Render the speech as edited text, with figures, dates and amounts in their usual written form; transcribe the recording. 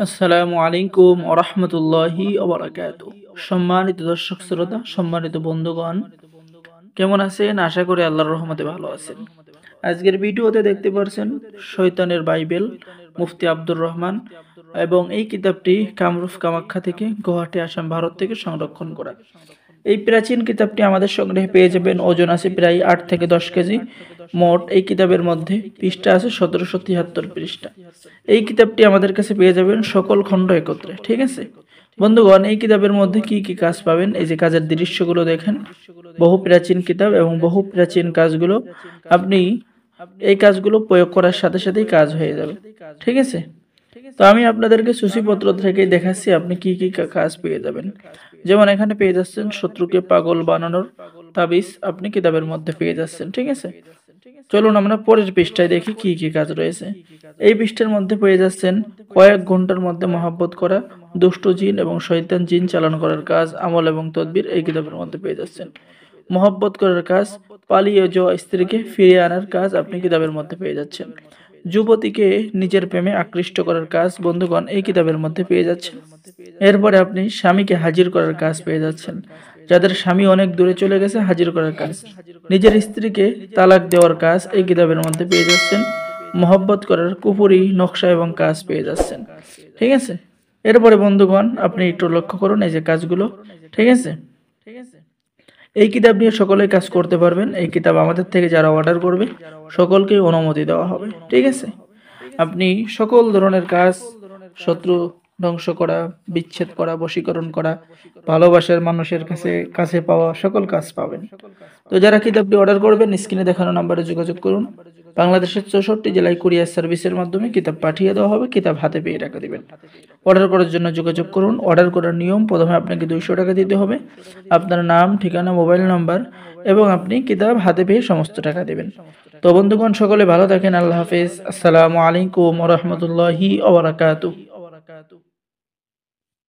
আসসালামু আলাইকুম ওয়া রাহমাতুল্লাহি ওয়া বারাকাতুহু। সম্মানিত দর্শক শ্রোতা, সম্মানিত বন্ধুগণ, কেমন আছেন? আশা করি আল্লাহর রহমতে ভালো আছেন। আজকের ভিডিওতে দেখতে পাচ্ছেন শয়তানের বাইবেল, মুফতি আব্দুর রহমান, এবং এই কিতাবটি কামরূপ কামাখ্যা থেকে গুয়াহাটি, আসাম, ভারত থেকে সংরক্ষণ করা। এই প্রাচীন কিতাবটি আমাদের সংগ্রহে পেয়ে যাবেন। ওজন আছে প্রায় 8 থেকে 10 কেজি। মোট এই কিতাবের মধ্যে পৃষ্ঠা আছে 1773 পৃষ্ঠা। এই কিতাবটি আমাদের কাছে পেয়ে যাবেন সকল খণ্ড একত্রে। ঠিক আছে বন্ধুগণ, এই কিতাবের মধ্যে কি কি কাজ পাবেন? এই যে কাজের দৃশ্যগুলো দেখেন, বহু প্রাচীন কিতাব এবং বহু প্রাচীন কাজগুলো আপনি এই কাজগুলো প্রয়োগ করার সাথে সাথেই কাজ হয়ে যাবে। ঠিক আছে, তো আমি আপনাদেরকে সূচিপত্র থেকে দেখাচ্ছি আপনি কি কি কাজ পেয়ে যাবেন। যেমন এখানে পেয়ে যাচ্ছেন শত্রুকে পাগল বানানোর তাবিজ, আপনি কিতাবের মধ্যে পেয়ে যাচ্ছেন। ঠিক আছে, চলুন আমরা পরের পৃষ্ঠায় দেখি কি কি কাজ রয়েছে। এই পৃষ্ঠার মধ্যে পেয়ে যাচ্ছেন কয়েক ঘন্টার মধ্যে মহাব্বত করা, দুষ্ট জিন এবং শয়তান জিন চালান করার কাজ, আমল এবং তদবির এই কিতাবের মধ্যে পেয়ে যাচ্ছেন। মহাব্বত করার কাজ, পালিয়ে যাওয়া স্ত্রীকে ফিরিয়ে আনার কাজ আপনি কিতাবের মধ্যে পেয়ে যাচ্ছেন। যুবতীকে নিজের প্রেমে আকৃষ্ট করার কাজ বন্ধুগণ এই কিতাবের মধ্যে পেয়ে যাচ্ছেন। এরপরে আপনি স্বামীকে হাজির করার কাজ পেয়ে যাচ্ছেন। যাদের স্বামী অনেক দূরে চলে গেছে, হাজির করার কাজ। নিজের স্ত্রীকে তালাক দেওয়ার কাজ এই কিতাবের মধ্যে পেয়ে যাচ্ছেন। মহব্বত করার কুফরি নকশা এবং কাজ পেয়ে যাচ্ছেন। ঠিক আছে, এরপরে বন্ধুগণ আপনি একটু লক্ষ্য করুন এই যে কাজগুলো। ঠিক আছে, এই কিতাব নিয়ে সকলেই কাজ করতে পারবেন। এই কিতাব আমাদের থেকে যারা অর্ডার করবে সকলকেই অনুমতি দেওয়া হবে। ঠিক আছে, আপনি সকল ধরনের কাজ, শত্রু ধ্বংস করা, বিচ্ছেদ করা, বশীকরণ করা, ভালোবাসার মানুষের কাছে কাছে পাওয়া, সকল কাজ পাবেন। তো যারা কিতাবটি অর্ডার করবেন স্ক্রিনে দেখানো নাম্বারে যোগাযোগ করুন। বাংলাদেশের 64 জেলায় কুরিয়ার সার্ভিসের মাধ্যমে কিতাব পাঠিয়ে দেওয়া হবে। কিতাব হাতে পেয়ে টাকা দিবেন। অর্ডার করার জন্য যোগাযোগ করুন। অর্ডার করার নিয়ম, প্রথমে আপনাকে 200 টাকা দিতে হবে, আপনার নাম, ঠিকানা, মোবাইল নাম্বার, এবং আপনি কিতাব হাতে পেয়ে সমস্ত টাকা দেবেন। তো বন্ধুগণ সকলে ভালো থাকেন। আল্লাহ হাফেজ। আসসালামু আলাইকুম ওয়া রাহমাতুল্লাহি ওয়া বারাকাতুহু।